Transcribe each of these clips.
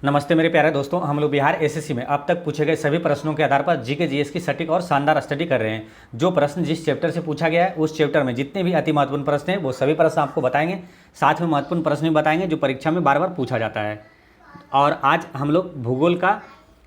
नमस्ते मेरे प्यारे दोस्तों, हम लोग बिहार एसएससी में अब तक पूछे गए सभी प्रश्नों के आधार पर जीके जीएस की सटीक और शानदार स्टडी कर रहे हैं। जो प्रश्न जिस चैप्टर से पूछा गया है उस चैप्टर में जितने भी अति महत्वपूर्ण प्रश्न हैं वो सभी प्रश्न आपको बताएंगे। साथ में महत्वपूर्ण प्रश्न भी बताएंगे जो परीक्षा में बार बार पूछा जाता है। और आज हम लोग भूगोल का,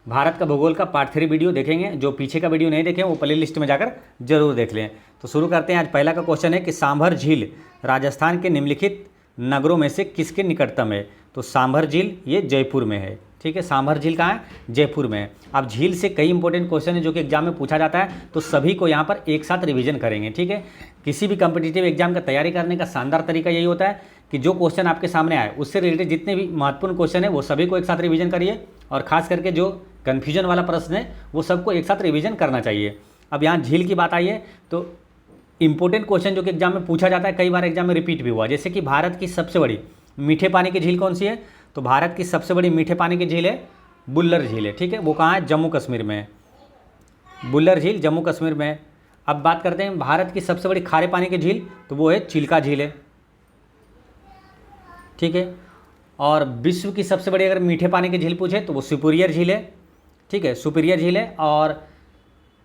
भारत का भूगोल का पार्ट 3 वीडियो देखेंगे। जो पीछे का वीडियो नहीं देखें वो प्ले लिस्ट में जाकर जरूर देख लें। तो शुरू करते हैं। आज पहला का क्वेश्चन है कि सांभर झील राजस्थान के निम्नलिखित नगरों में से किसके निकटतम है। तो सांभर झील ये जयपुर में है। ठीक है, सांभर झील कहाँ है? जयपुर में है। अब झील से कई इंपॉर्टेंट क्वेश्चन है जो कि एग्जाम में पूछा जाता है, तो सभी को यहाँ पर एक साथ रिवीजन करेंगे। ठीक है, किसी भी कॉम्पिटिटिव एग्जाम का तैयारी करने का शानदार तरीका यही होता है कि जो क्वेश्चन आपके सामने आए उससे रिलेटेड जितने भी महत्वपूर्ण क्वेश्चन है वो सभी को एक साथ रिवीजन करिए, और खास करके जो कन्फ्यूजन वाला प्रश्न है वो सबको एक साथ रिवीजन करना चाहिए। अब यहाँ झील की बात आई है तो इंपॉर्टेंट क्वेश्चन जो कि एग्जाम में पूछा जाता है, कई बार एग्जाम में रिपीट भी हुआ, जैसे कि भारत की सबसे बड़ी मीठे पानी की झील कौन सी है। तो भारत की सबसे बड़ी मीठे पानी की झील है बुल्लर झील है। ठीक है, वो कहाँ है? जम्मू कश्मीर में है। बुल्लर झील जम्मू कश्मीर में है। अब बात करते हैं भारत की सबसे बड़ी खारे पानी की झील, तो वो है चिल्का झील है। ठीक है, और विश्व की सबसे बड़ी अगर मीठे पानी की झील पूछे तो वो सुपीरियर झील है। ठीक है, सुपीरियर झील है। और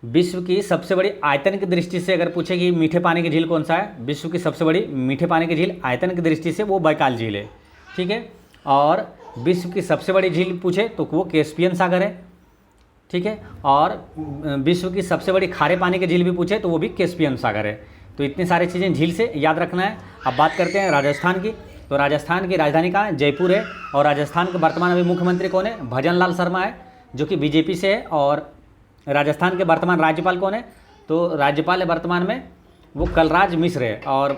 विश्व की सबसे बड़ी आयतन की दृष्टि से अगर पूछे कि मीठे पानी की झील कौन सा है, विश्व की सबसे बड़ी मीठे पानी की झील आयतन की दृष्टि से वो बैकाल झील है। ठीक है, और विश्व की सबसे बड़ी झील पूछे तो वो कैस्पियन सागर है। ठीक है, और विश्व की सबसे बड़ी खारे पानी की झील भी पूछे तो वो भी कैस्पियन सागर है। तो इतनी सारी चीज़ें झील से याद रखना है। अब बात करते हैं राजस्थान की। तो राजस्थान की राजधानी कहाँ है? जयपुर है। और राजस्थान के वर्तमान अभी मुख्यमंत्री कौन है? भजन लाल शर्मा है, जो कि बीजेपी से है। और राजस्थान के वर्तमान राज्यपाल कौन है? तो राज्यपाल है वर्तमान में वो कलराज मिश्र है। और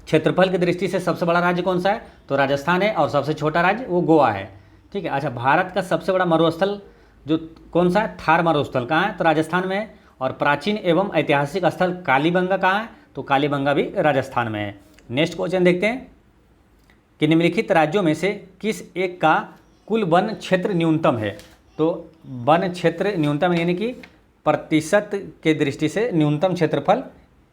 क्षेत्रफल की दृष्टि से सबसे बड़ा राज्य कौन सा है? तो राजस्थान है। और सबसे छोटा राज्य वो गोवा है। ठीक है, अच्छा, भारत का सबसे बड़ा मरुस्थल जो कौन सा है? थार मरुस्थल कहाँ है? तो राजस्थान में है। और प्राचीन एवं ऐतिहासिक स्थल कालीबंगा कहाँ है? तो कालीबंगा भी राजस्थान में है। नेक्स्ट क्वेश्चन देखते हैं कि निम्नलिखित राज्यों में से किस एक का कुल वन क्षेत्र न्यूनतम है। तो वन क्षेत्र न्यूनतम यानी कि प्रतिशत के दृष्टि से न्यूनतम क्षेत्रफल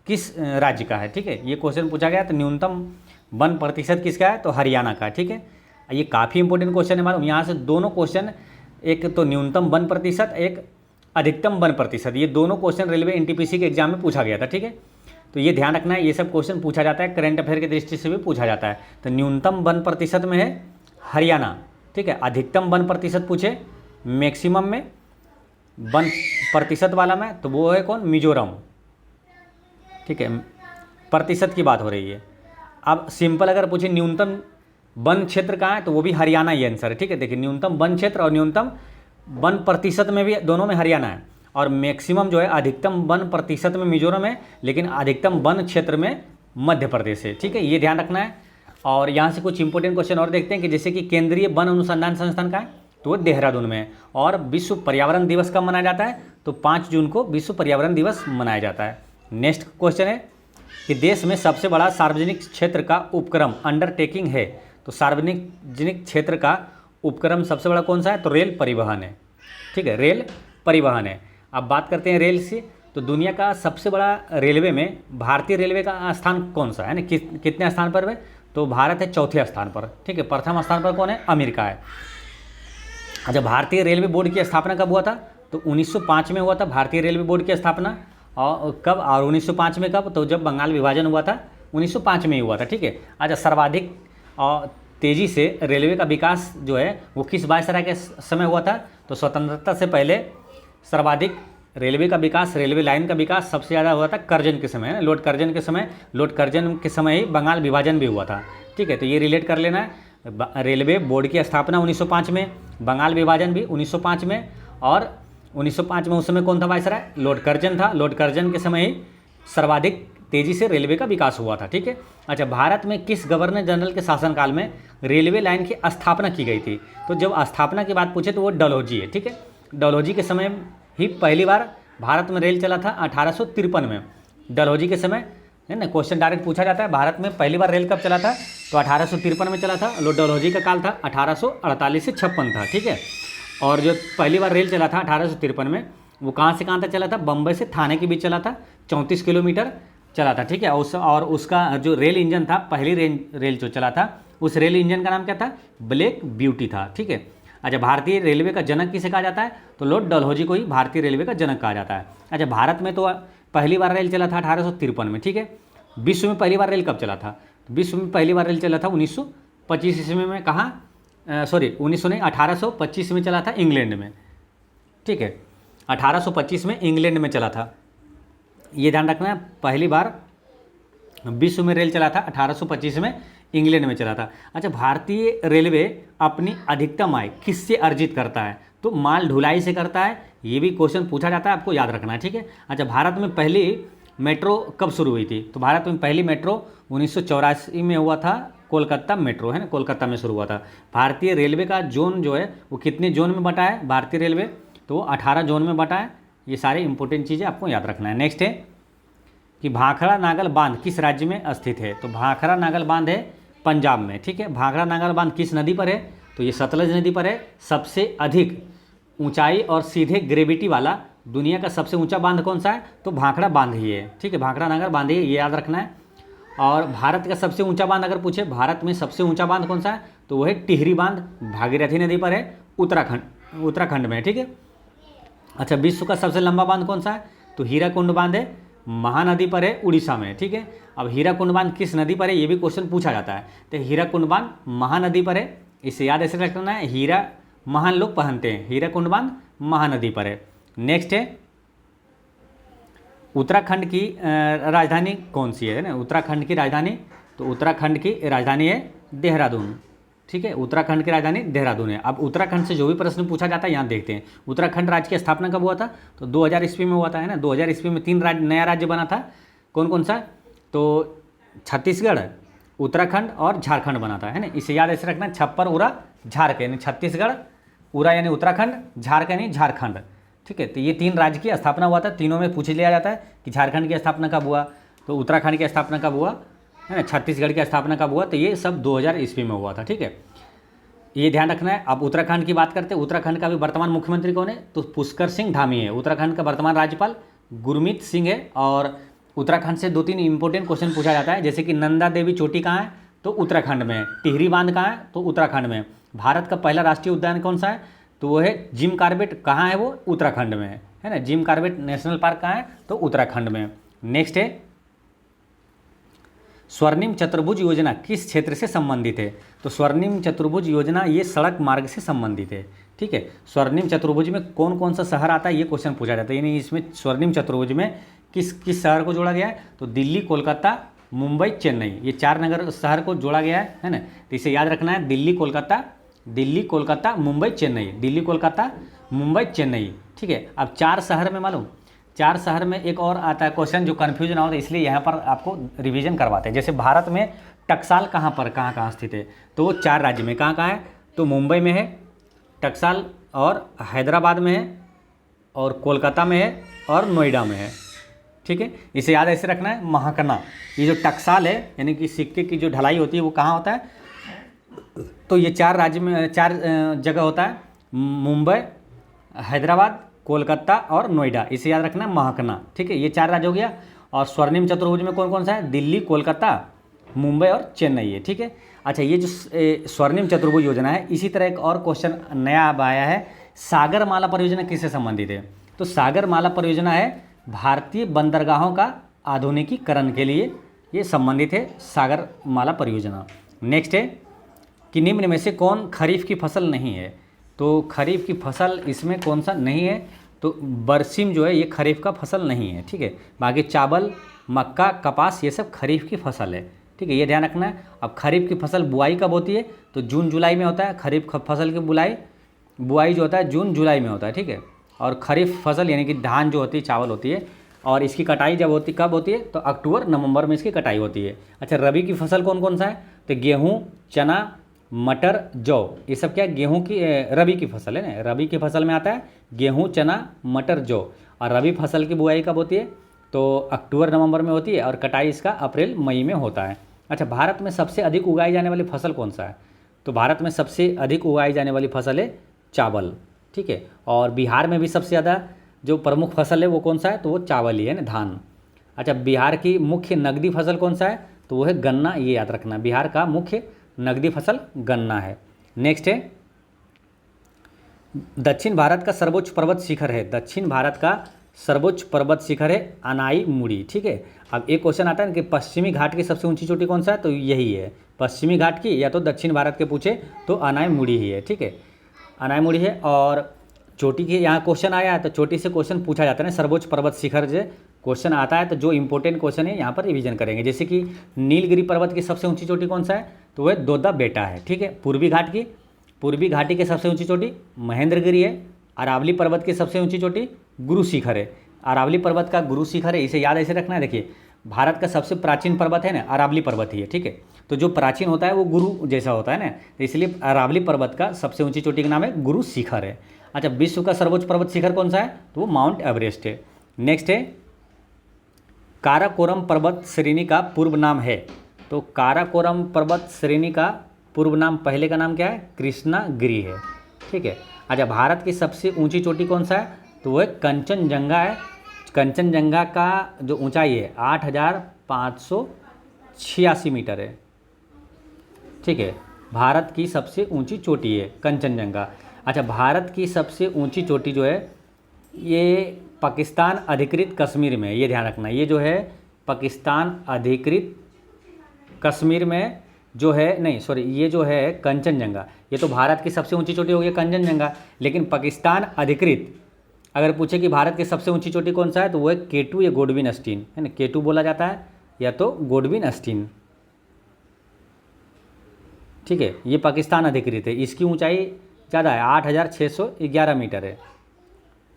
किस राज्य का है। ठीक है, ये क्वेश्चन पूछा गया। तो न्यूनतम वन प्रतिशत किसका है? तो हरियाणा का। ठीक है, ये काफ़ी इंपॉर्टेंट क्वेश्चन है मालूम। यहाँ से दोनों क्वेश्चन, एक तो न्यूनतम वन प्रतिशत, एक अधिकतम वन प्रतिशत, ये दोनों क्वेश्चन रेलवे एनटीपीसी के एग्जाम में पूछा गया था। ठीक है, तो ये ध्यान रखना है, ये सब क्वेश्चन पूछा जाता है, करंट अफेयर की दृष्टि से भी पूछा जाता है। तो न्यूनतम वन प्रतिशत में है हरियाणा। ठीक है, अधिकतम वन प्रतिशत पूछे मैक्सिमम में वन प्रतिशत वाला में, तो वो है कौन? मिजोरम। ठीक है, प्रतिशत की बात हो रही है। अब सिंपल अगर पूछे न्यूनतम वन क्षेत्र कहाँ है, तो वो भी हरियाणा ही आंसर है। ठीक है, देखिए न्यूनतम वन क्षेत्र और न्यूनतम वन प्रतिशत में भी दोनों में हरियाणा है। और मैक्सिमम जो है अधिकतम वन प्रतिशत में मिजोरम है, लेकिन अधिकतम वन क्षेत्र में मध्य प्रदेश है। ठीक है, ये ध्यान रखना है। और यहाँ से कुछ इंपॉर्टेंट क्वेश्चन और देखते हैं कि जैसे कि केंद्रीय वन अनुसंधान संस्थान का है, तो वो देहरादून में है। और विश्व पर्यावरण दिवस कब मनाया जाता है? तो 5 जून को विश्व पर्यावरण दिवस मनाया जाता है। नेक्स्ट क्वेश्चन है कि देश में सबसे बड़ा सार्वजनिक क्षेत्र का उपक्रम अंडरटेकिंग है। तो सार्वजनिक क्षेत्र का उपक्रम सबसे बड़ा कौन सा है? तो रेल परिवहन है। ठीक है, रेल परिवहन है। अब बात करते हैं रेल से। तो दुनिया का सबसे बड़ा रेलवे में भारतीय रेलवे का स्थान कौन सा है? कितने स्थान पर है? तो भारत है चौथे स्थान पर। ठीक है, प्रथम स्थान पर कौन है? अमेरिका है। अच्छा, भारतीय रेलवे बोर्ड की स्थापना कब हुआ था? तो 1905 में हुआ था भारतीय रेलवे बोर्ड की स्थापना। और कब? और 1905 में कब? तो जब बंगाल विभाजन हुआ था 1905 में ही हुआ था। ठीक है, अच्छा, सर्वाधिक तेज़ी से रेलवे का विकास जो है वो किस वायसराय के समय हुआ था? तो स्वतंत्रता से पहले सर्वाधिक रेलवे का विकास, रेलवे लाइन का विकास सबसे ज़्यादा हुआ था कर्जन के समय, लॉर्ड कर्जन के समय। लॉर्ड कर्जन के समय ही बंगाल विभाजन भी हुआ था। ठीक है, तो ये रिलेट कर लेना है। रेलवे बोर्ड की स्थापना 1905 में, बंगाल विभाजन भी 1905 में। और 1905 में उस समय कौन था वायसराय? लॉर्ड कर्जन था। लॉर्ड कर्जन के समय ही सर्वाधिक तेज़ी से रेलवे का विकास हुआ था। ठीक है, अच्छा, भारत में किस गवर्नर जनरल के शासनकाल में रेलवे लाइन की स्थापना की गई थी? तो जब स्थापना की बात पूछे तो वो डलहौजी है। ठीक है, डलहौजी के समय ही पहली बार भारत में रेल चला था 1853 में। डलहौजी के समय है ना, क्वेश्चन डायरेक्ट पूछा जाता है भारत में पहली बार रेल कब चला था? तो 1853 में चला था। डलहौजी का काल था 1848 से 56 था। ठीक है, और जो पहली बार रेल चला था 1853 में, वो कहाँ से कहाँ तक चला था? बम्बई से थाने के बीच चला था, 34 किलोमीटर चला था। ठीक है, और उसका जो रेल इंजन था, पहली रेल जो चला था, उस रेल इंजन का नाम क्या था? ब्लैक ब्यूटी था। ठीक है, अच्छा, भारतीय रेलवे का जनक किसे कहा जाता है? तो लॉर्ड डलहौजी को ही भारतीय रेलवे का जनक कहा जाता है। अच्छा, भारत में तो पहली बार रेल चला था 1853 में, ठीक है। विश्व में पहली बार रेल कब चला था? तो विश्व में पहली बार रेल चला था 1925 ईस्वी में। कहाँ? 1825 में चला था इंग्लैंड में, ठीक है। 1825 में इंग्लैंड में चला था, ये ध्यान रखना है। पहली बार विश्व में रेल चला था 1825 में, इंग्लैंड में चला था। अच्छा, भारतीय रेलवे अपनी अधिकतम आय किससे अर्जित करता है? तो माल ढुलाई से करता है। ये भी क्वेश्चन पूछा जाता है, आपको याद रखना है, ठीक है। अच्छा, भारत में पहली मेट्रो कब शुरू हुई थी? तो भारत में पहली मेट्रो 1984 में हुआ था, कोलकाता मेट्रो, है ना, कोलकाता में शुरू हुआ था। भारतीय रेलवे का जोन जो है वो कितने जोन में बटा है भारतीय रेलवे? तो 18 जोन में बटा है। ये सारे इंपॉर्टेंट चीज़ें आपको याद रखना है। नेक्स्ट है कि भाखड़ा नागल बांध किस राज्य में स्थित है? तो भाखड़ा नागल बांध है पंजाब में, ठीक है। भाखड़ा नागल बांध किस नदी पर है? तो ये सतलज नदी पर है। सबसे अधिक ऊंचाई और सीधे ग्रेविटी वाला दुनिया का सबसे ऊंचा बांध कौन सा है? तो भाखड़ा बांध ही है, ठीक है। भाखड़ा नागल बांध ही है, ये याद रखना है। और भारत का सबसे ऊंचा बांध अगर पूछे, भारत में सबसे ऊंचा बांध कौन सा है? तो वो है टिहरी बांध, भागीरथी नदी पर है, उत्तराखंड में है, ठीक है। अच्छा, विश्व का सबसे लंबा बांध कौन सा है? तो हीराकुंड बांध है, महानदी पर है, उड़ीसा में, ठीक है। अब हीराकुंड बांध किस नदी पर है, ये भी क्वेश्चन पूछा जाता है। तो हीराकुंड बांध महानदी पर है, इसे याद ऐसे रखना है, हीरा महान लोग पहनते हैं, हीराकुंड बांध महानदी पर है। नेक्स्ट है उत्तराखंड की राजधानी कौन सी है ना? उत्तराखंड की राजधानी, तो उत्तराखंड की राजधानी है देहरादून, ठीक है। उत्तराखंड की राजधानी देहरादून है। अब उत्तराखंड से जो भी प्रश्न पूछा जाता है यहाँ देखते हैं। उत्तराखंड राज्य की स्थापना कब हुआ था? तो 2000 ईस्वी में हुआ था, है ना। 2000 ईस्वी में 3 नया राज्य बना था। कौन कौन सा? तो छत्तीसगढ़, उत्तराखंड और झारखंड बना था, है ना। इसे याद ऐसे रखना, छप्पर उरा झारखंड, यानी छत्तीसगढ़, उरा यानी उत्तराखंड, झारखंड यानी झारखंड, ठीक है। तो ये 3 राज्य की स्थापना हुआ था। तीनों में पूछ लिया जाता है कि झारखंड की स्थापना कब हुआ, तो उत्तराखंड की स्थापना कब हुआ, है ना, छत्तीसगढ़ की स्थापना कब हुआ? तो ये सब 2000 ईस्वी में हुआ था, ठीक है। ये ध्यान रखना है। अब उत्तराखंड की बात करते हैं। उत्तराखंड का भी वर्तमान मुख्यमंत्री कौन है? तो पुष्कर सिंह धामी है। उत्तराखंड का वर्तमान राज्यपाल गुरमीत सिंह है। और उत्तराखंड से 2-3 इंपॉर्टेंट क्वेश्चन पूछा जाता है, जैसे कि नंदा देवी चोटी कहाँ है? तो उत्तराखंड में है। टिहरी बांध कहाँ है? तो उत्तराखंड में। भारत का पहला राष्ट्रीय उद्यान कौन सा है? तो वो है जिम कॉर्बेट, कहाँ है वो? उत्तराखंड में है ना। जिम कॉर्बेट नेशनल पार्क कहाँ है? तो उत्तराखंड में। नेक्स्ट है स्वर्णिम चतुर्भुज योजना किस क्षेत्र से संबंधित है? तो स्वर्णिम चतुर्भुज योजना ये सड़क मार्ग से संबंधित है, ठीक है। स्वर्णिम चतुर्भुज में कौन कौन सा शहर आता है, ये क्वेश्चन पूछा जाता है। यानी इसमें स्वर्णिम चतुर्भुज में किस किस शहर को जोड़ा गया है? तो दिल्ली, कोलकाता, मुंबई, चेन्नई, ये 4 नगर शहर को जोड़ा गया है ना। तो इसे याद रखना है, दिल्ली, कोलकाता, मुंबई, चेन्नई, दिल्ली, कोलकाता, मुंबई, चेन्नई, ठीक है। अब 4 शहर में मालूम, 4 शहर में एक और आता है क्वेश्चन जो कन्फ्यूजन होता है, इसलिए यहाँ पर आपको रिवीजन करवाते हैं। जैसे भारत में टकसाल कहाँ स्थित है? तो वो 4 राज्य में कहाँ है? तो मुंबई में है टकसाल, और हैदराबाद में है, और कोलकाता में है, और नोएडा में है, ठीक है। इसे याद ऐसे रखना है, महाकना। ये जो टकसाल है यानी कि सिक्के की जो ढलाई होती है वो कहाँ होता है? तो ये 4 राज्य में 4 जगह होता है, मुंबई, हैदराबाद, कोलकाता और नोएडा। इसे याद रखना, महकना, ठीक है। ये 4 राज्य हो गया। और स्वर्णिम चतुर्भुज में कौन कौन सा है? दिल्ली, कोलकाता, मुंबई और चेन्नई है, ठीक है। अच्छा, ये जो स्वर्णिम चतुर्भुज योजना है, इसी तरह एक और क्वेश्चन नया अब आया है, सागरमाला परियोजना किससे संबंधित है? तो सागरमाला परियोजना है भारतीय बंदरगाहों का आधुनिकीकरण के लिए ये संबंधित है, सागरमाला परियोजना। नेक्स्ट है कि निम्न में से कौन खरीफ की फसल नहीं है? तो खरीफ की फसल इसमें कौन सा नहीं है? तो बरसीम जो है ये खरीफ का फसल नहीं है, ठीक है। बाकी चावल, मक्का, कपास ये सब खरीफ की फसल है, ठीक है। ये ध्यान रखना है। अब खरीफ की फसल बुआई कब होती है? तो जून जुलाई में होता है। खरीफ फसल की बुआई जो होता है जून जुलाई में होता है, ठीक है। और खरीफ फसल यानी कि धान जो होती है, चावल होती है, और इसकी कटाई कब होती है? तो अक्टूबर नवंबर में इसकी कटाई होती है। अच्छा, रबी की फसल कौन कौन सा है? तो गेहूँ, चना, मटर, जौ, ये सब क्या गेहूं की रबी की फसल है ना। रबी की फसल में आता है गेहूं, चना, मटर, जौ। और रबी फसल की बुआई कब होती है? तो अक्टूबर नवंबर में होती है, और कटाई इसका अप्रैल मई में होता है। अच्छा, भारत में सबसे अधिक उगाई जाने वाली फसल कौन सा है? तो भारत में सबसे अधिक उगाई जाने वाली फसल है चावल, ठीक है। और बिहार में भी सबसे ज़्यादा जो प्रमुख फसल है वो कौन सा है? तो वो चावल ही है ना, धान। अच्छा, बिहार की मुख्य नकदी फसल कौन सा है? तो वो है गन्ना, ये याद रखना। बिहार का मुख्य नकदी फसल गन्ना है। नेक्स्ट है दक्षिण भारत का सर्वोच्च पर्वत शिखर है, दक्षिण भारत का सर्वोच्च पर्वत शिखर है अनाईमुड़ी। ठीक है, अब एक क्वेश्चन आता है ना कि पश्चिमी घाट की सबसे ऊंची चोटी कौन सा है, तो यही है पश्चिमी घाट की, या तो दक्षिण भारत के पूछे तो अनाईमुड़ी ही है। ठीक है, अनाईमुड़ी है। और चोटी की यहाँ क्वेश्चन आया है तो चोटी से क्वेश्चन पूछा जाता है ना, सर्वोच्च पर्वत शिखर जो क्वेश्चन आता है तो जो इंपॉर्टेंट क्वेश्चन है यहाँ पर रिवीजन करेंगे। जैसे कि नीलगिरी पर्वत की सबसे ऊंची चोटी कौन सा है, तो वह दोदा बेटा है। ठीक है, पूर्वी घाटी की सबसे ऊंची चोटी महेंद्रगिरी है। अरावली पर्वत की सबसे ऊंची चोटी गुरु शिखर है, अरावली पर्वत का गुरु शिखर है, इसे याद ऐसे रखना है। देखिए भारत का सबसे प्राचीन पर्वत है ना, अरावली पर्वत ही है। ठीक है, तो जो प्राचीन होता है वो गुरु जैसा होता है ना, तो इसलिए अरावली पर्वत का सबसे ऊंची चोटी का नाम है गुरु शिखर है। अच्छा, विश्व का सर्वोच्च पर्वत शिखर कौन सा है, तो वो माउंट एवरेस्ट है। नेक्स्ट है काराकोरम पर्वत श्रेणी का पूर्व नाम है, तो काराकोरम पर्वत श्रेणी का पूर्व नाम, पहले का नाम क्या है, कृष्णागिरी है। ठीक है, अच्छा भारत की सबसे ऊंची चोटी कौन सा है, तो वह कंचनजंगा है। कंचनजंगा का जो ऊंचाई है 8,586 मीटर है। ठीक है, भारत की सबसे ऊंची चोटी है कंचनजंगा। अच्छा, भारत की सबसे ऊंची चोटी जो है ये पाकिस्तान अधिकृत कश्मीर में, ये ध्यान रखना, ये जो है पाकिस्तान अधिकृत कश्मीर में जो है, नहीं सॉरी, ये जो है कंचनजंगा, ये तो भारत की सबसे ऊंची चोटी हो गई कंचनजंगा, लेकिन पाकिस्तान अधिकृत अगर पूछे कि भारत की सबसे ऊंची चोटी कौन सा है, तो वो है K2 या गोडविन अस्टीन है ना, K2 बोला जाता है या तो गोडविन अस्टीन। ठीक है, ये पाकिस्तान अधिकृत है, इसकी ऊंचाई ज़्यादा है, 8,611 मीटर है।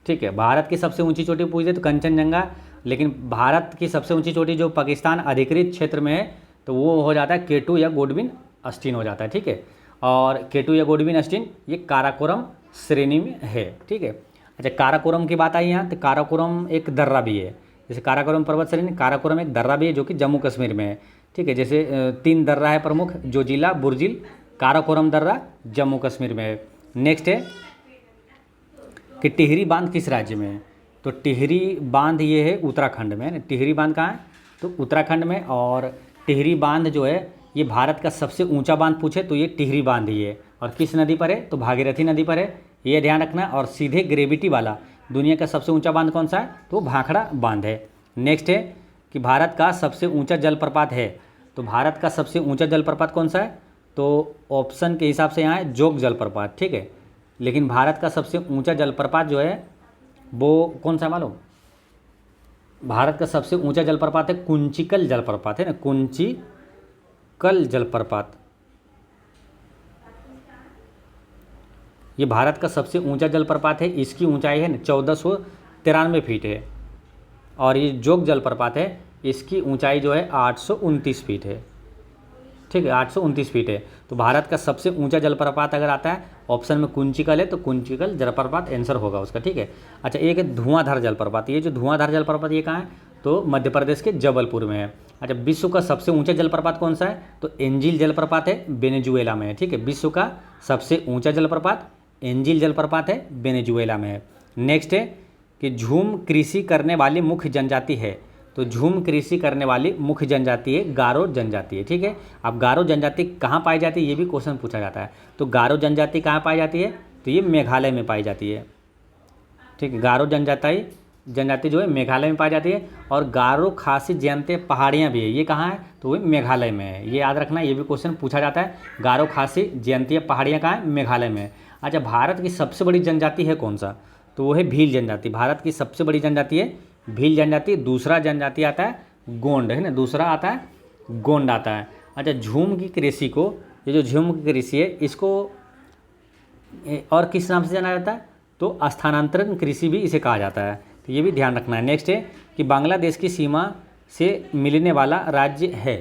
ठीक है, भारत की सबसे ऊंची चोटी पूछ दे तो कंचनजंगा, लेकिन भारत की सबसे ऊंची चोटी जो पाकिस्तान अधिकृत क्षेत्र में है तो वो हो जाता है K2 या गोडविन अस्टीन हो जाता है। ठीक है, और K2 या गोडविन अस्टीन ये काराकोरम श्रेणी में है। ठीक है, अच्छा काराकोरम की बात आई यहाँ, तो काराकोरम एक दर्रा भी है, जैसे काराकोरम पर्वत श्रेणी, काराकोरम एक दर्रा भी है जो कि जम्मू कश्मीर में है। ठीक है, जैसे 3 दर्रा है प्रमुख, जोजिला, बुर्जिल, काराकोरम दर्रा जम्मू कश्मीर में है। नेक्स्ट है कि टिहरी बांध किस राज्य में है, तो टिहरी बांध ये है उत्तराखंड में है। टिहरी बांध कहाँ है, तो उत्तराखंड में। और टिहरी बांध जो है ये भारत का सबसे ऊंचा बांध पूछे तो ये टिहरी बांध ही है, और किस नदी पर है, तो भागीरथी नदी पर है, ये ध्यान रखना। और सीधे ग्रेविटी वाला दुनिया का सबसे ऊंचा बांध कौन सा है, तो भाखड़ा बांध है। नेक्स्ट है कि भारत का सबसे ऊंचा जलप्रपात है, तो भारत का सबसे ऊंचा जलप्रपात कौन सा है, तो ऑप्शन के हिसाब से यहाँ है जोग जलप्रपात। ठीक है, लेकिन भारत का सबसे ऊंचा जलप्रपात जो है वो कौन सा मालूम, भारत का सबसे ऊंचा जलप्रपात है कुंचिकल जलप्रपात है ना, कुंचिकल जलप्रपात, ये भारत का सबसे ऊंचा जलप्रपात है। इसकी ऊंचाई है ना 1493 फीट है। और ये जोग जलप्रपात है, इसकी ऊंचाई जो है 829 फीट है। ठीक है, 829 फीट है। तो भारत का सबसे ऊंचा जलप्रपात अगर आता है ऑप्शन में कुंचिकल है तो कुंचिकल जलप्रपात आंसर होगा उसका। ठीक है, अच्छा एक है धुआंधार जलप्रपात, ये जो धुआंधार जलप्रपात ये कहाँ है, तो मध्य प्रदेश के जबलपुर में है। अच्छा, विश्व का सबसे ऊंचा जलप्रपात कौन सा है, तो एंजिल जलप्रपात है, वेनेजुएला में है। ठीक है, विश्व का सबसे ऊंचा जलप्रपात एंजिल जलप्रपात है, वेनेजुएला में है। नेक्स्ट है कि झूम कृषि करने वाली मुख्य जनजाति है, तो झूम कृषि करने वाली मुख्य जनजाति है गारो जनजाति है। ठीक है, अब गारो जनजाति कहाँ पाई जाती है ये भी क्वेश्चन पूछा जाता है, तो गारो जनजाति कहाँ पाई जाती है, तो ये मेघालय में पाई जाती है। ठीक है, गारो जनजाति जो है मेघालय में पाई जाती है। और गारो खासी जयंती पहाड़ियाँ भी है, ये कहाँ है, तो वो मेघालय में है, ये याद रखना, ये भी क्वेश्चन पूछा जाता है। गारो खासी जयंती पहाड़ियाँ कहाँ है, मेघालय में है। अच्छा, भारत की सबसे बड़ी जनजाति है कौन सा, तो वो है भील जनजाति, भारत की सबसे बड़ी जनजाति है भील जनजाति। दूसरा जनजाति आता है गोंड है ना, दूसरा आता है गोंड आता है। अच्छा, झूम की कृषि को, ये जो झूम की कृषि है इसको और किस नाम से जाना जाता है, तो स्थानांतरण कृषि भी इसे कहा जाता है, तो ये भी ध्यान रखना है। नेक्स्ट है कि बांग्लादेश की सीमा से मिलने वाला राज्य है,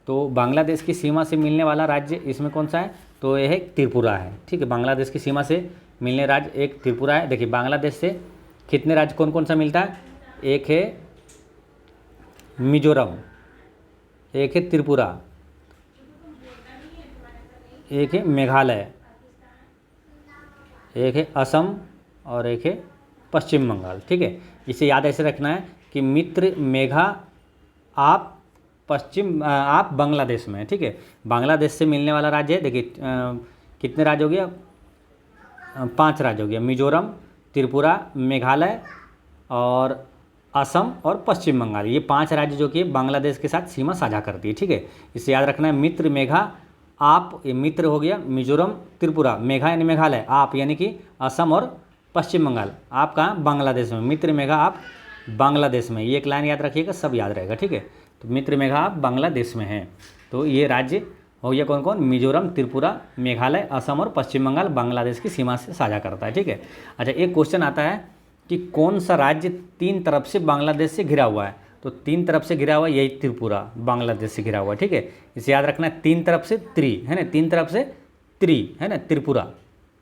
तो बांग्लादेश की सीमा से मिलने वाला राज्य इसमें कौन सा है, तो यह है त्रिपुरा है। ठीक है, बांग्लादेश की सीमा से मिलने राज्य एक त्रिपुरा है। देखिए बांग्लादेश से कितने राज्य कौन कौन सा मिलता है, एक है मिजोरम, एक है त्रिपुरा, एक है मेघालय, एक है असम और एक है पश्चिम बंगाल। ठीक है, इसे याद ऐसे रखना है कि मित्र मेघा आप बांग्लादेश में है। ठीक है, बांग्लादेश से मिलने वाला राज्य है। देखिए कितने राज्य हो गया, 5 राज्य हो गया, मिजोरम, त्रिपुरा, मेघालय और असम और पश्चिम बंगाल। ये 5 राज्य जो कि बांग्लादेश के साथ सीमा साझा करती है, ठीक है। इसे याद रखना है। मित्र मेघा आप, ये मित्र हो गया मिजोरम त्रिपुरा, मेघा यानी मेघालय, आप यानी कि असम और पश्चिम बंगाल। आप कहाँ? बांग्लादेश में। मित्र मेघा आप बांग्लादेश में, ये एक लाइन याद रखिएगा, सब याद रहेगा, ठीक है। तो मित्र मेघा आप बांग्लादेश में हैं। तो ये राज्य हो गया कौन कौन? मिजोरम, त्रिपुरा, मेघालय, असम और पश्चिम बंगाल बांग्लादेश की सीमा से साझा करता है, ठीक है। अच्छा, एक क्वेश्चन आता है कि कौन सा राज्य 3 तरफ से बांग्लादेश से घिरा हुआ है? तो 3 तरफ से घिरा हुआ है, यही त्रिपुरा बांग्लादेश से घिरा हुआ है, ठीक है। इसे याद रखना है, 3 तरफ से त्रि है ना, 3 तरफ से त्रि है ना, त्रिपुरा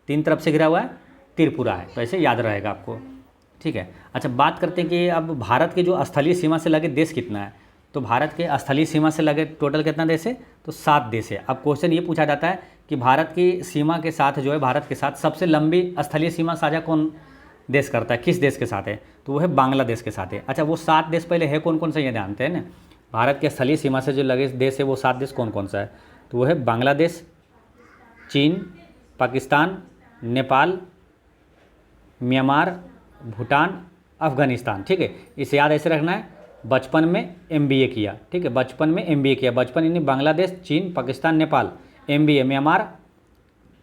3 तरफ से घिरा हुआ है, त्रिपुरा है। तो ऐसे याद रहेगा आपको, ठीक है। अच्छा, बात करते हैं कि अब भारत के जो स्थलीय सीमा से लगे देश कितना है। तो भारत के स्थलीय सीमा से लगे टोटल कितना देश है? तो 7 देश है। अब क्वेश्चन ये पूछा जाता है कि भारत की सीमा के साथ जो है, भारत के साथ सबसे लंबी स्थलीय सीमा साझा कौन देश करता है, किस देश के साथ है? तो वो है बांग्लादेश के साथ है। अच्छा, वो 7 देश पहले है कौन कौन से, ये जानते हैं ना। भारत के स्थलीय सीमा से जो लगे देश है वो 7 देश कौन कौन सा है? तो वो है बांग्लादेश, चीन, पाकिस्तान, नेपाल, म्यांमार, भूटान, अफगानिस्तान, ठीक है। इसे याद ऐसे रखना है, बचपन में MBA किया, ठीक है, बचपन में MBA किया। बचपन यानी बांग्लादेश, चीन, पाकिस्तान, नेपाल, MBA म्यांमार,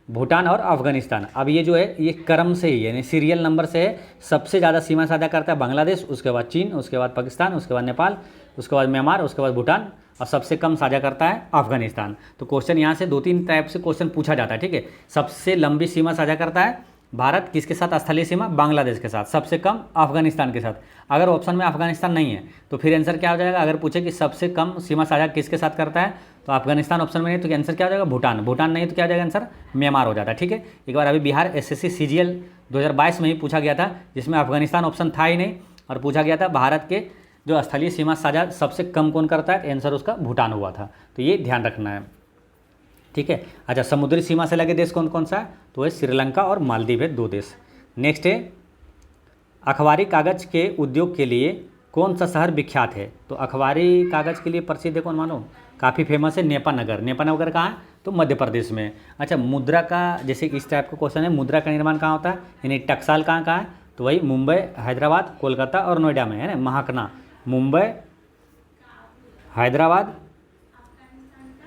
भूटान और अफगानिस्तान। अब ये जो है ये क्रम से ही यानी सीरियल नंबर से है। सबसे ज़्यादा सीमा साझा करता है बांग्लादेश, उसके बाद चीन, उसके बाद पाकिस्तान, उसके बाद नेपाल, उसके बाद म्यांमार, उसके बाद भूटान और सबसे कम साझा करता है अफगानिस्तान। तो क्वेश्चन यहाँ से 2-3 टाइप से क्वेश्चन पूछा जाता है, ठीक है। सबसे लंबी सीमा साझा करता है भारत, किसके साथ? स्थलीय सीमा बांग्लादेश के साथ। सबसे कम अफगानिस्तान के साथ। अगर ऑप्शन में अफगानिस्तान नहीं है तो फिर आंसर क्या हो जाएगा? अगर पूछे कि सबसे कम सीमा साझा किसके साथ करता है तो अफगानिस्तान ऑप्शन में नहीं, तो आंसर क्या हो जाएगा? भूटान। भूटान नहीं तो क्या हो जाएगा आंसर? म्यांमार हो जाता है, ठीक है। एक बार अभी बिहार SSC CGL 2022 में ही पूछा गया था, जिसमें अफगानिस्तान ऑप्शन था ही नहीं और पूछा गया था भारत के जो स्थलीय सीमा साझा सबसे कम कौन करता है, आंसर उसका भूटान हुआ था। तो ये ध्यान रखना है, ठीक है। अच्छा, समुद्री सीमा से लगे देश कौन कौन सा है? तो है श्रीलंका और मालदीव है, 2 देश। नेक्स्ट है, अखबारी कागज़ के उद्योग के लिए कौन सा शहर विख्यात है? तो अखबारी कागज़ के लिए प्रसिद्ध है कौन मानो? काफ़ी फेमस है नेपानगर। नेपानगर कहाँ है? तो मध्य प्रदेश में। अच्छा, मुद्रा का, जैसे इस टाइप का क्वेश्चन है, मुद्रा का निर्माण कहाँ होता है, यानी टकसाल कहाँ है? तो वही मुंबई, हैदराबाद, कोलकाता और नोएडा में है ना, महाकना। मुंबई, हैदराबाद,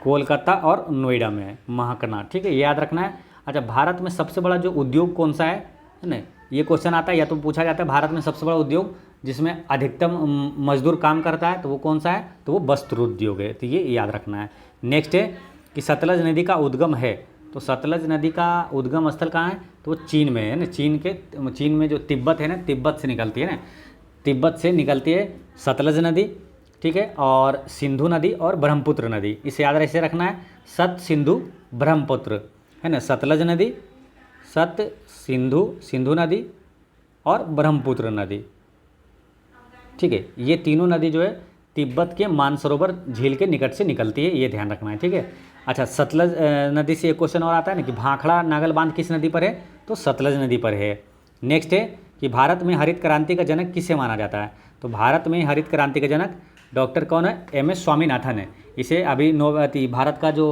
कोलकाता और नोएडा में है महाकना, ठीक है, ये याद रखना है। अच्छा, भारत में सबसे बड़ा जो उद्योग कौन सा है ना, ये क्वेश्चन आता है या तो पूछा जाता है भारत में सबसे बड़ा उद्योग जिसमें अधिकतम मजदूर काम करता है तो वो कौन सा है? तो वो वस्त्र उद्योग है। तो ये याद रखना है। नेक्स्ट है कि सतलज नदी का उद्गम है। तो सतलज नदी का उद्गम स्थल कहाँ है? तो वो चीन में है ना। चीन में जो तिब्बत है ना, तिब्बत से निकलती है ना, तिब्बत से निकलती है सतलज नदी, ठीक है। और सिंधु नदी और ब्रह्मपुत्र नदी, इसे याद ऐसे रखना है, सत सिंधु ब्रह्मपुत्र है ना। सतलज नदी, सत सिंधु नदी और ब्रह्मपुत्र नदी, ठीक है। ये तीनों नदी जो है तिब्बत के मानसरोवर झील के निकट से निकलती है, ये ध्यान रखना है, ठीक है। अच्छा, सतलज नदी से एक क्वेश्चन और आता है ना कि भाखड़ा नागल बांध किस नदी पर है? तो सतलज नदी पर है। नेक्स्ट है कि भारत में हरित क्रांति का जनक किसे माना जाता है? तो भारत में हरित क्रांति का जनक डॉक्टर कौन है? MS स्वामीनाथन है। इसे अभी भारत का जो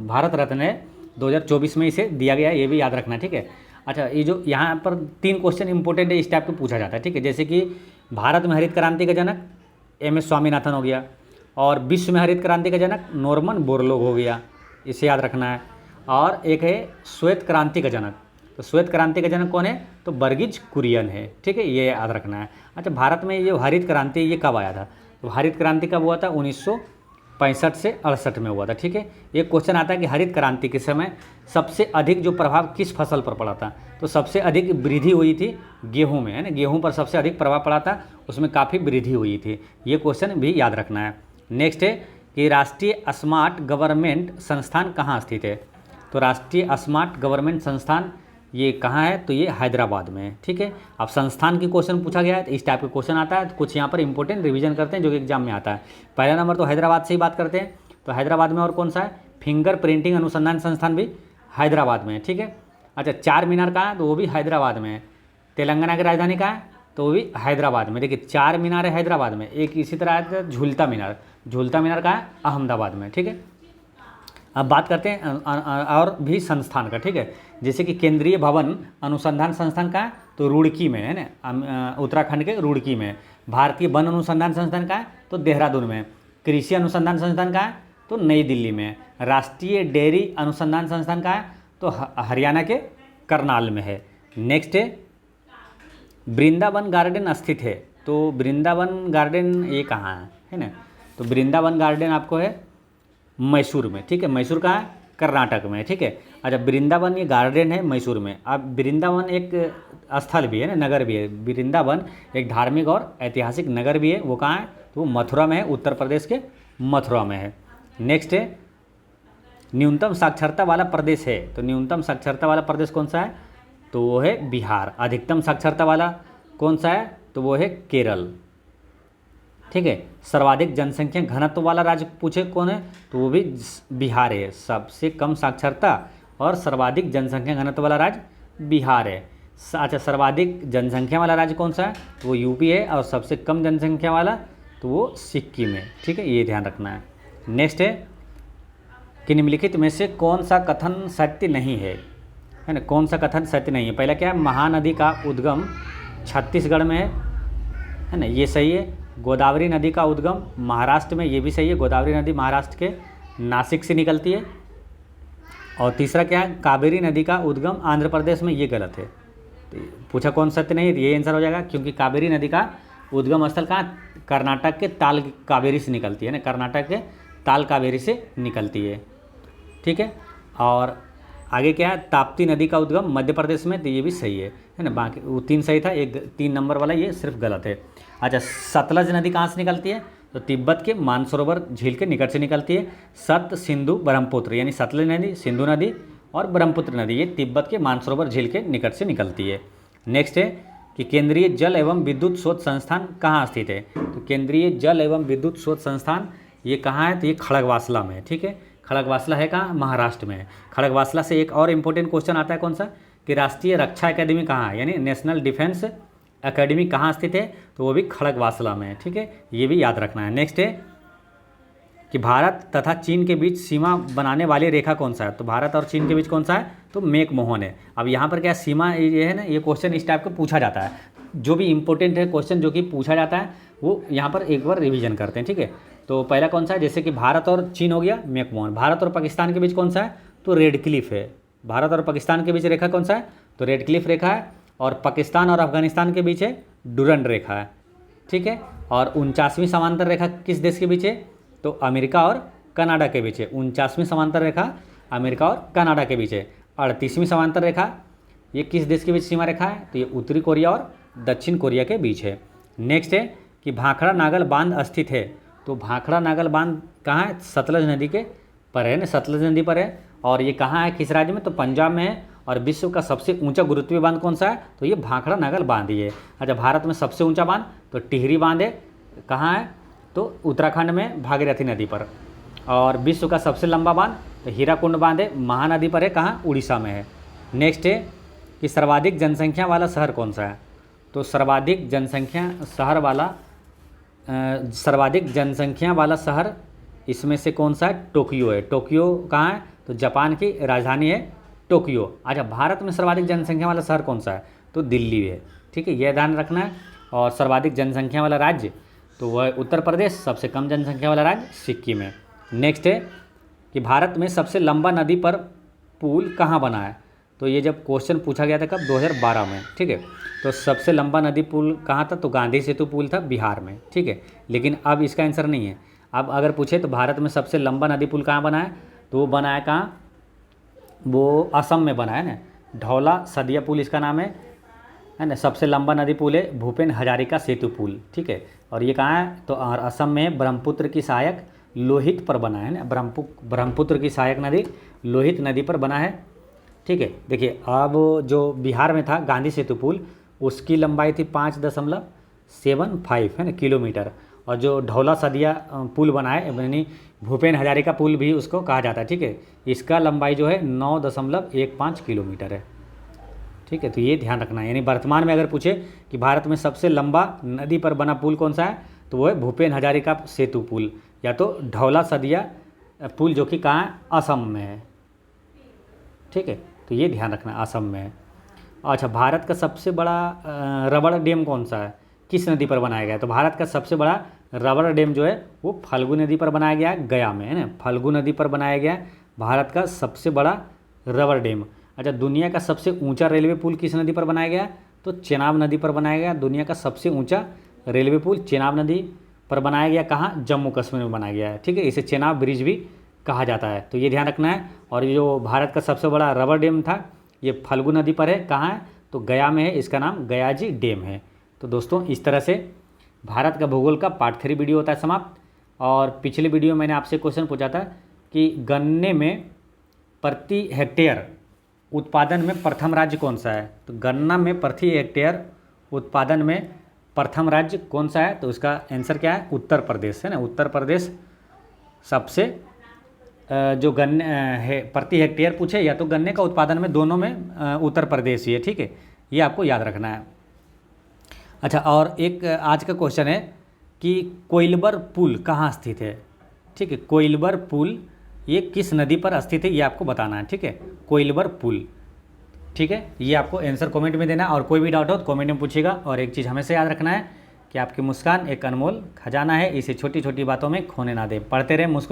भारत रत्न है 2024 में इसे दिया गया है, ये भी याद रखना है, ठीक है। अच्छा, ये जो यहाँ पर 3 क्वेश्चन इंपॉर्टेंट है, इस टाइप को पूछा जाता है, ठीक है। जैसे कि भारत में हरित क्रांति का जनक MS स्वामीनाथन हो गया, और विश्व में हरित क्रांति का जनक नॉर्मन बोरलॉग हो गया, इसे याद रखना है। और एक है श्वेत क्रांति का जनक, तो श्वेत क्रांति का जनक कौन है? तो वर्गीज कुरियन है, ठीक है, ये याद रखना है। अच्छा, भारत में ये हरित क्रांति ये कब आया था? तो हरित क्रांति कब हुआ था? 1965 से 68 में हुआ था, ठीक है। एक क्वेश्चन आता है कि हरित क्रांति के समय सबसे अधिक जो प्रभाव किस फसल पर पड़ा था? तो सबसे अधिक वृद्धि हुई थी गेहूं में, है ना। गेहूं पर सबसे अधिक प्रभाव पड़ा था, उसमें काफ़ी वृद्धि हुई थी, ये क्वेश्चन भी याद रखना है। नेक्स्ट है कि राष्ट्रीय स्मार्ट गवर्नमेंट संस्थान कहाँ स्थित है? तो राष्ट्रीय स्मार्ट गवर्नमेंट संस्थान ये कहाँ है? तो ये हैदराबाद में है, ठीक है। अब संस्थान की क्वेश्चन पूछा गया है तो इस टाइप का क्वेश्चन आता है, तो कुछ यहाँ पर इंपॉर्टेंट रिवीजन करते हैं जो कि एग्जाम में आता है। पहला नंबर तो हैदराबाद से ही बात करते हैं, तो हैदराबाद में और कौन सा है? फिंगर प्रिंटिंग अनुसंधान संस्थान भी हैदराबाद में है, ठीक है। अच्छा, चार मीनार कहाँ है? तो वो भी हैदराबाद में है। तेलंगाना की राजधानी कहाँ है? तो वो भी हैदराबाद में। देखिए, 4 मीनार है हैदराबाद में, एक इसी तरह है झूलता मीनार। झूलता मीनार कहाँ है? अहमदाबाद में, ठीक है। अब बात करते हैं और भी संस्थान का, ठीक है। जैसे कि केंद्रीय भवन अनुसंधान संस्थान कहाँ है, तो रुड़की में है ना, उत्तराखंड के रुड़की में। भारतीय वन अनुसंधान संस्थान कहाँ है, तो देहरादून में। कृषि अनुसंधान संस्थान कहाँ है, तो नई दिल्ली में। राष्ट्रीय डेयरी अनुसंधान संस्थान कहाँ है, तो हरियाणा के करनाल में है। नेक्स्ट है वृंदावन गार्डन स्थित है, तो वृंदावन गार्डन ये कहाँ है ना, तो वृंदावन गार्डन आपको है मैसूर में, ठीक है। मैसूर कहाँ है, कर्नाटक में, ठीक है। अच्छा, वृंदावन ये गार्डन है मैसूर में। अब वृंदावन एक स्थल भी है ना, नगर भी है। वृंदावन एक धार्मिक और ऐतिहासिक नगर भी है, वो कहाँ है, तो वो मथुरा में है, उत्तर प्रदेश के मथुरा में है। नेक्स्ट है न्यूनतम साक्षरता वाला प्रदेश है, तो न्यूनतम साक्षरता वाला प्रदेश कौन सा है, तो वो है बिहार। अधिकतम साक्षरता वाला कौन सा है, तो वो है केरल, ठीक है। सर्वाधिक जनसंख्या घनत्व वाला राज्य पूछे कौन है, तो वो भी बिहार है। सबसे कम साक्षरता और सर्वाधिक जनसंख्या घनत्व वाला राज्य बिहार है। अच्छा, सर्वाधिक जनसंख्या वाला राज्य कौन सा है, तो वो यूपी है, और सबसे कम जनसंख्या वाला तो वो सिक्किम है, ठीक है, ये ध्यान रखना है। नेक्स्ट है कि निम्नलिखित में से कौन सा कथन सत्य नहीं है ना, कौन सा कथन सत्य नहीं है। पहला क्या है, महानदी का उद्गम छत्तीसगढ़ में है ना, ये सही है। गोदावरी नदी का उद्गम महाराष्ट्र में, ये भी सही है। गोदावरी नदी महाराष्ट्र के नासिक से निकलती है। और तीसरा क्या है, कावेरी नदी का उद्गम आंध्र प्रदेश में, ये गलत है। तो पूछा कौन सत्य नहीं है, ये आंसर हो जाएगा, क्योंकि कावेरी नदी का उद्गम स्थल कहाँ, कर्नाटक के ताल कावेरी से निकलती है ना, कर्नाटक के ताल कावेरी से निकलती है, ठीक है। और आगे क्या है, ताप्ती नदी का उद्गम मध्य प्रदेश में, तो ये भी सही है ना। बाकी वो 3 सही था, एक 3 नंबर वाला ये सिर्फ गलत है। अच्छा, सतलज नदी कहाँ से निकलती है, तो तिब्बत के मानसरोवर झील के निकट से निकलती है। सत, सिंधु, ब्रह्मपुत्र, यानी सतलज नदी, सिंधु नदी और ब्रह्मपुत्र नदी, ये तिब्बत के मानसरोवर झील के निकट से निकलती है। नेक्स्ट है कि केंद्रीय जल एवं विद्युत शोध संस्थान कहाँ स्थित है, तो केंद्रीय जल एवं विद्युत शोध संस्थान ये कहाँ है, तो ये खड़गवासला में है, ठीक है। खड़गवासला है कहाँ, महाराष्ट्र में है। खड़गवासला से एक और इम्पोर्टेंट क्वेश्चन आता है, कौन सा, कि राष्ट्रीय रक्षा अकेडमी कहाँ है, यानी नेशनल डिफेंस अकेडमी कहाँ स्थित है, तो वो भी खड़गवासला में है, ठीक है, ये भी याद रखना है। नेक्स्ट है कि भारत तथा चीन के बीच सीमा बनाने वाली रेखा कौन सा है, तो भारत और चीन के बीच कौन सा है, तो मैक-मोहन है। अब यहाँ पर क्या सीमा ये है ना, ये क्वेश्चन इस टाइप का पूछा जाता है, जो भी इंपॉर्टेंट है क्वेश्चन जो कि पूछा जाता है वो यहाँ पर एक बार रिवीजन करते हैं, ठीक है। तो पहला कौन सा है, जैसे कि भारत और चीन हो गया, मैक-मोहन। भारत और पाकिस्तान के बीच कौन सा है, तो रेड क्लिफ है। भारत और पाकिस्तान के बीच रेखा कौन सा है, तो रेड क्लिफ रेखा है। और पाकिस्तान और अफगानिस्तान के बीच है डुरंड रेखा है, ठीक है। और 49वीं समांतर रेखा किस देश के बीच है, तो अमेरिका और कनाडा के बीच है। 49वीं समांतर रेखा अमेरिका और कनाडा के बीच है। 38वीं समांतर रेखा ये किस देश के बीच सीमा रेखा है, तो ये उत्तरी कोरिया और दक्षिण कोरिया के बीच है। नेक्स्ट है कि भाखड़ा नागल बांध स्थित है, तो भाखड़ा नागल बांध कहाँ है, सतलज नदी के पर है ना, सतलज नदी पर है। और ये कहाँ है, किस राज्य में, तो पंजाब में है। और विश्व का सबसे ऊंचा गुरुत्वीय बांध कौन सा है, तो ये भाखड़ा नागल बांध ही है। अच्छा, भारत में सबसे ऊंचा बांध तो टिहरी बांध है, कहाँ है, तो उत्तराखंड में भागीरथी नदी पर। और विश्व का सबसे लंबा बांध तो हीराकुंड बांध है, महानदी पर है, कहाँ, उड़ीसा में है। नेक्स्ट है कि सर्वाधिक जनसंख्या वाला शहर कौन सा है, तो सर्वाधिक जनसंख्या वाला शहर इसमें से कौन सा है, टोक्यो है। टोक्यो कहाँ है, तो जापान की राजधानी है टोक्यो। अच्छा, भारत में सर्वाधिक जनसंख्या वाला शहर कौन सा है, तो दिल्ली है, ठीक है, यह ध्यान रखना है। और सर्वाधिक जनसंख्या वाला राज्य तो वह उत्तर प्रदेश, सबसे कम जनसंख्या वाला राज्य सिक्किम है। नेक्स्ट है कि भारत में सबसे लंबा नदी पर पुल कहाँ बना है, तो ये जब क्वेश्चन पूछा गया था कब, 2012 में, ठीक है। तो सबसे लंबा नदी पुल कहाँ था, तो गांधी सेतु पुल था बिहार में, ठीक है। लेकिन अब इसका आंसर नहीं है। अब अगर पूछे तो भारत में सबसे लंबा नदी पुल कहाँ बना है, तो वो बना है कहाँ, वो असम में बना है ना, धौला सदिया पुल इसका नाम है ना। सबसे लंबा नदी पुल है भूपेन हजारिका सेतु पुल, ठीक है। और ये कहाँ है, तो असम में ब्रह्मपुत्र की सहायक लोहित पर बना है ना, ब्रह्मपुत्र की सहायक नदी लोहित नदी पर बना है, ठीक है। देखिए, अब जो बिहार में था गांधी सेतु पुल, उसकी लंबाई थी 5.75 है ना किलोमीटर। और जो ढौला सदिया पुल बना है, यानी भूपेन हजारिका पुल भी उसको कहा जाता है, ठीक है, इसका लंबाई जो है 9.15 किलोमीटर है, ठीक है। तो ये ध्यान रखना है। यानी वर्तमान में अगर पूछे कि भारत में सबसे लंबा नदी पर बना पुल कौन सा है, तो वो है भूपेन हजारिका सेतु पुल, या तो ढौला सदिया पुल, जो कि कहाँ है, असम में है, ठीक है। तो ये ध्यान रखना, असम में है। अच्छा, भारत का सबसे बड़ा रबड़ डैम कौन सा है, किस नदी पर बनाया गया है? तो भारत का सबसे बड़ा रबड़ डैम जो है वो फल्गु नदी पर बनाया गया है, गया में, है ना, फल्गु नदी पर बनाया गया है भारत का सबसे बड़ा रबड़ डैम। अच्छा, दुनिया का सबसे ऊंचा रेलवे पुल किस नदी पर बनाया गया? तो चेनाब नदी पर बनाया गया। दुनिया का सबसे ऊंचा रेलवे पुल चेनाब नदी पर बनाया गया, कहाँ? जम्मू कश्मीर में बनाया गया है, ठीक है। इसे चेनाब ब्रिज भी कहा जाता है, तो ये ध्यान रखना है। और ये जो भारत का सबसे बड़ा रबड़ डैम था ये फल्गु नदी पर है, कहाँ है? तो गया में है, इसका नाम गयाजी डैम है। तो दोस्तों इस तरह से भारत का भूगोल का पार्ट 3 वीडियो होता है समाप्त। और पिछले वीडियो में मैंने आपसे क्वेश्चन पूछा था कि गन्ने में प्रति हेक्टेयर उत्पादन में प्रथम राज्य कौन सा है? तो गन्ना में प्रति हेक्टेयर उत्पादन में प्रथम राज्य कौन सा है? तो इसका आंसर क्या है? उत्तर प्रदेश, है ना। उत्तर प्रदेश सबसे जो गन्ने है प्रति हेक्टेयर पूछे या तो गन्ने का उत्पादन में, दोनों में उत्तर प्रदेश ही है, ठीक है। ये आपको याद रखना है। अच्छा, और एक आज का क्वेश्चन है कि कोइलबर पुल कहाँ स्थित है? ठीक है, कोइलबर पुल ये किस नदी पर स्थित है ये आपको बताना है, ठीक है। कोइलबर पुल, ठीक है। ये आपको आंसर कमेंट में देना, और कोई भी डाउट हो तो कमेंट में पूछिएगा। और एक चीज़ हमेशा याद रखना है कि आपकी मुस्कान एक अनमोल खजाना है, इसे छोटी छोटी बातों में खोने ना दें। पढ़ते रहें, मुस्कुराते